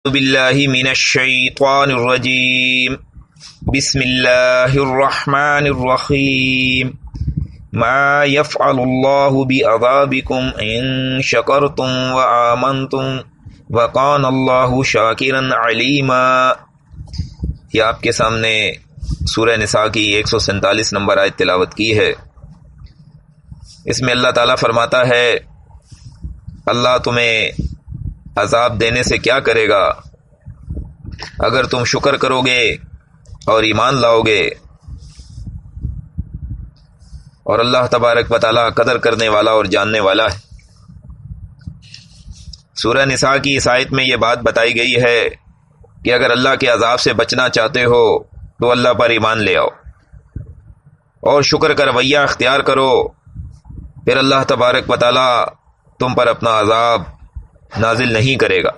باللہ من الشیطان الرجیم بسم اللہ الرحمن الرحیم ما يفعل اللہ بعذابکم ان شکرتم وآمنتم وکان اللہ شاکرا علیما۔ یہ آپ کے سامنے سورہ نساء کی 147 نمبر آیت تلاوت کی ہے۔ اس میں اللہ تعالیٰ فرماتا ہے اللہ تمہیں عذاب دینے سے کیا کرے گا اگر تم شکر کرو گے اور ایمان لاؤ گے، اور اللہ تبارک و تعالیٰ قدر کرنے والا اور جاننے والا ہے۔ سورہ نساء کی اس آیت میں یہ بات بتائی گئی ہے کہ اگر اللہ کے عذاب سے بچنا چاہتے ہو تو اللہ پر ایمان لے آؤ اور شکر کا رویہ اختیار کرو، پھر اللہ تبارک و تعالیٰ تم پر اپنا عذاب نازل نہیں کرے گا۔